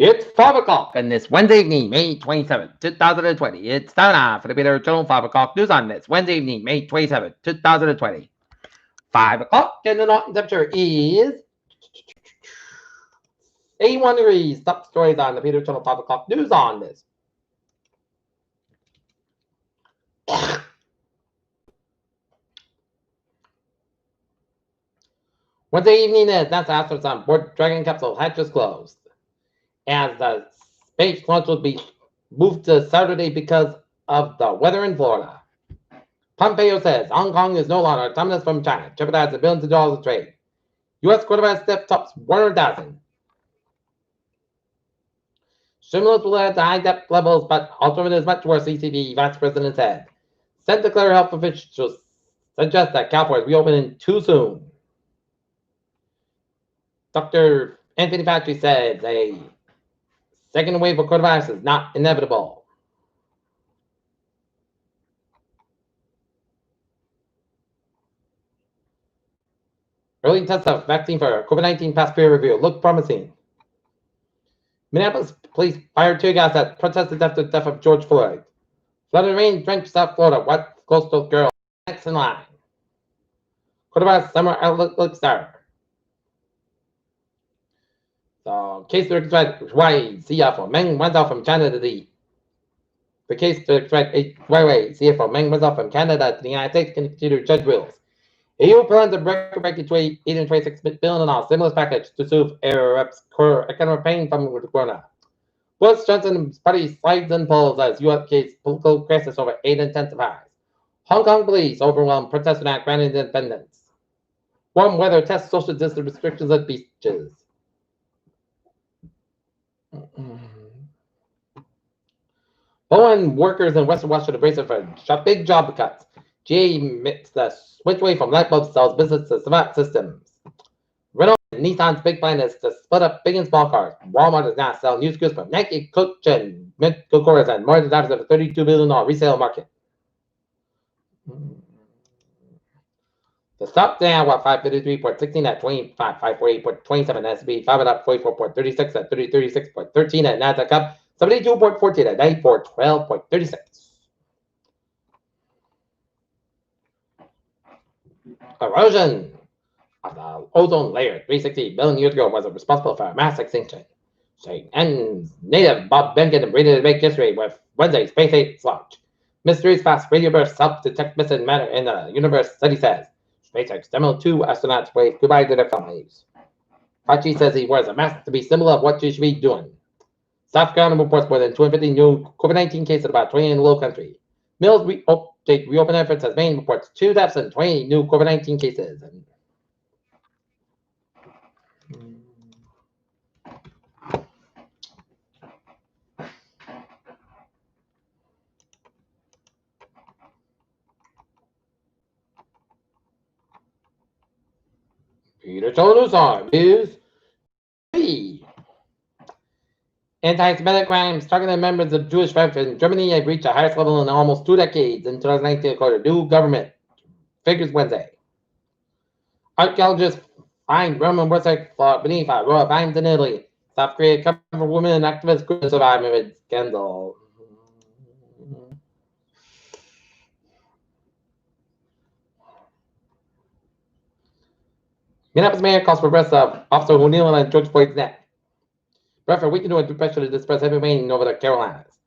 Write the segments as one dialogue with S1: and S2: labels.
S1: It's 5 o'clock on this Wednesday evening, May 27th, 2020. It's time for the Peter Journal 5 o'clock news on this Wednesday evening, May 27th, 2020. 5 o'clock and the night temperature is 81 degrees. Top stories on the Peter Journal 5 o'clock news on this. Wednesday evening is NASA astronauts on board Dragon capsule hatches closed. As the space launch will be moved to Saturday because of the weather in Florida. Pompeo says Hong Kong is no longer autonomous from China, jeopardizing billions of dollars of trade. U.S. quarterback step tops 100,000. Stimulus will add to high debt levels, but alternatives much worse, ECB Vice President said. Santa Clara health officials suggest that California is reopening too soon. Dr. Anthony Fauci says a second wave of coronavirus is not inevitable. Early tests of vaccine for COVID-19 past peer review look promising. Minneapolis police fired tear gas at protesters after the death of George Floyd. Flood and rain drenched South Florida. What coastal girl next in line? Coronavirus summer outlook looks sour. So, case to extract Hawaii CFO Meng went out from China to the case to extract Huawei CFO Meng went out from Canada to the United States can consider judge rules. EU plans to record 826 billion in stimulus package to soothe Arabs' core economic pain from the corona. Boris Johnson's party slides and polls as U.S. case political crisis over aid intensifies. Hong Kong police overwhelm protesters not granted independence. Warm weather tests social distance restrictions at beaches. Bowen workers in Western Washington brace for big job cuts. GA admits the switch away from light bulb cells business to smart systems. Renault and Nissan's big plan is to split up big and small cars. Walmart is now selling used goods from Nike, Coach, and Coca-Cola and more than that of a $32 billion resale market. The stock down at 553.16 at 25, 548.27 S&P 5 up 44.36 at 3036.13 at Nasdaq up 72.14 at 9412.36. Erosion of the ozone layer 360 billion years ago was responsible for a mass extinction. And native Bob Behnken and Brady to make history with Wednesday Space 8 launch. Mysterious fast radio bursts help detect missing matter in the universe, study says. SpaceX Demo 2 astronauts wave goodbye to their families. Fauci says he wears a mask to be symbol of what you should be doing. South Carolina reports more than 250 new COVID-19 cases, about 20 in the low country. Mills reopen efforts as Maine reports 2 deaths and 20 new COVID-19 cases. Peter News on is anti-Semitic crimes targeting members of Jewish faith in Germany have reached the highest level in almost 2 decades in 2019, according to new government figures Wednesday. Archaeologists find Roman worship beneath royal vines in Italy. South Korea cover women and activists could survive amid scandal. Minneapolis mayor calls for arrest of Officer O'Neill and George Floyd's neck. But for a week into a pressure to disperse heavy rain over the Carolinas.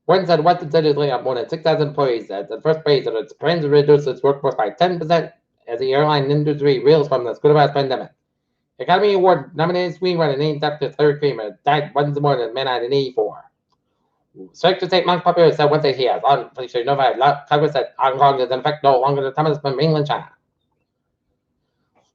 S1: Warden said Western Cities laid off more than 6,000 employees as the first phase of its plans to reduce its workforce by 10% as the airline industry reels from the coronavirus pandemic. Academy Award nominated screenwriter named Dr. Larry Kramer died once more than man at 84. Secretary of State Mike Pompeo said Wednesday he has unofficially notified Congress that Hong Kong is in fact no longer autonomous from mainland China.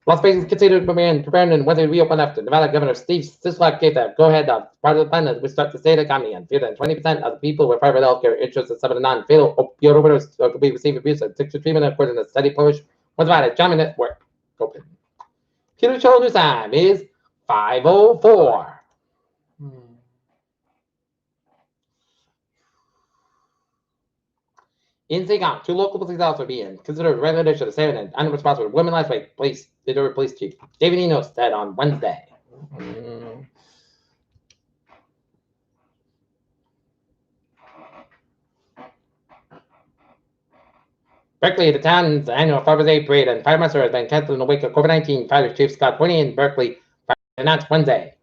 S1: Las Vegas considered preparing and Wednesday reopen after Nevada Governor Steve Sisolak gave the go-ahead part of the plan to restart the state economy and feared that 20% of the people with private health care interests in some of the non-fatal opioid overdose could be receiving abuse and sexual treatment according to the study published Wednesday at German Network. Open. Peter Show News time is 5:04. In Zhejiang, 2 local police officers are being considered regulators of the same and unresponsible women last week. Police Chief David Enos said on Wednesday. Berkeley, the town's annual Father's Day parade and fire muster has been canceled in the wake of COVID-19. Fire Chief Scott Winnie in Berkeley announced Wednesday.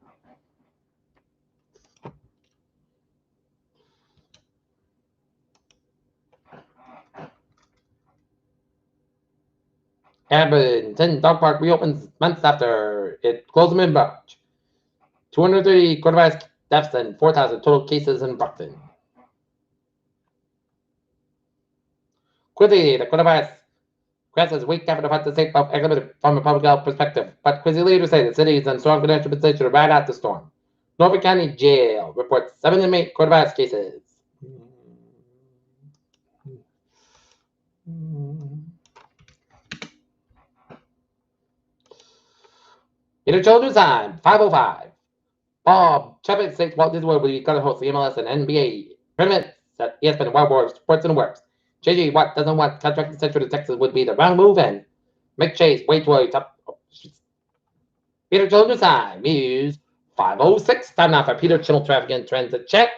S1: Edmonton Dog Park reopens months after it closed in March. 230 coronavirus deaths and 4,000 total cases in Brockton. Quickly, the coronavirus crisis week after the fight to safe from a public health perspective, but Quincy leaders say the city is in strong financial position to ride out the storm. Norfolk County Jail reports 7 inmate coronavirus cases. Peter Children's time, 5:05. Bob Chapek states Walt Disney World will be going to host the MLS and NBA tournaments at ESPN Wild World Sports in the Works. JJ Watt doesn't want contract extension to Texas would be the wrong move, and Mick Chase way too early. Peter Children's time is 5:06. Time now for Peter Children's traffic and transit check.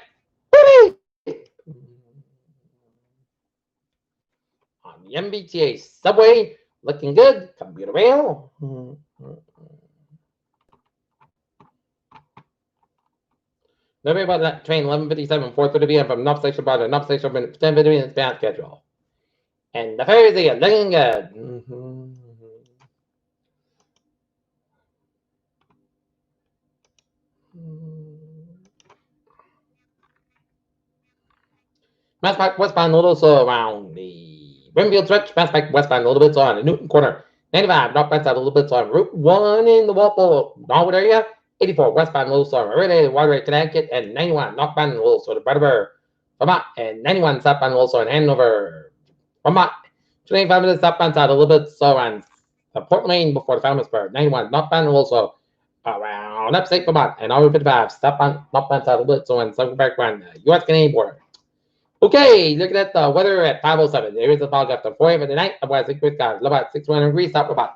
S1: On the MBTA subway, looking good. Commuter rail. Nobody about that train 11:57, 4:30 p.m. from North Station Bar to North Station 10:50 minutes bound schedule. And the ferries are looking good. Mass Pike westbound a little slow around the Brimfield stretch. Mass Pike westbound a little bit slow on the Newton corner. 95 northbound side a little bit slow on Route 1 in the Walpole Norwood area. 84 westbound a little slow on Meridian, Waterway, Connecticut. And 91 northbound a little slow to Brattleboro, Vermont. And 91 southbound a little slow in Hanover, Vermont. 25 minutes southbound side a little bit slow on Portland, Maine before the Falmouthburg. 91 northbound a little slow around upstate Vermont. And over 55 southbound northbound side a little bit slow on Southern background U.S.-Canadian border. Okay, looking at the weather at 5:07. There is a fog after 4 a.m. tonight. Otherwise, it could go about 61 degrees. Up about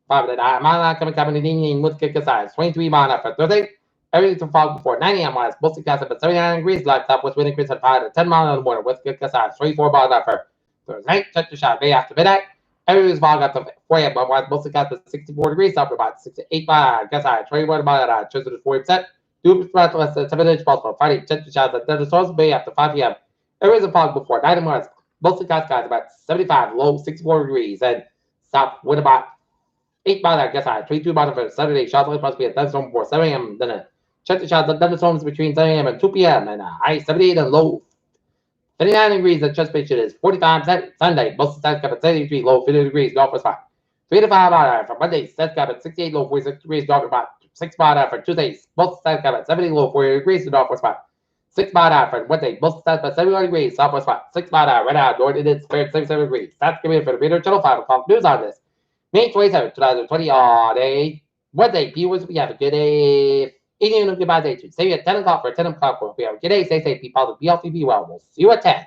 S1: 5 at the mile coming in the evening with kick size 23 mile after Thursday. Everything's a fog before 9 a.m. Wise, mostly cast up at 79 degrees. Light top with wind increase at 5 to 10 miles in the morning with kick size 24 miles after Thursday night. Touch the shot day after midnight. Everything's fog after 4 a.m. Wise, mostly cast at 64 degrees. Up about 68 miles. Guess I 21 miles at chances of 40%. Do less than 7 inches possible. Friday, touch the shot at the Source Bay after 5 p.m. There is a fog before 9 miles. Mostly clouds skies about 75, low 64 degrees, and south wind about 8 miles. I guess I 22 miles for Saturday. Shots only supposed to be a thunderstorm before 7 a.m. Then check the shots of thunderstorms between 7 a.m. and 2 p.m. and high 78 and low 59 degrees. The Chesapeake is 45 Sunday. Mostly skies at 73, low 50 degrees. Northwest 5. 3 to 5 hours for Monday. Skies at 68, low 46 degrees. North about 6 miles for Tuesday. Most skies at 70, low 40 degrees. Northwest 5. 6 mile out for Wednesday, most skies by 71 degrees, southwest spot. 6 mile out, right out, north it is 77 degrees. That's giving for the Peter Channel 5 o'clock news on this. May 27, 2020, all day. Wednesday, viewers, we have a good day. Evening and goodbye day too. See you at 10 o'clock for 10 o'clock. We have a good day. Stay safe, be positive, be healthy, be well. We'll see you at 10.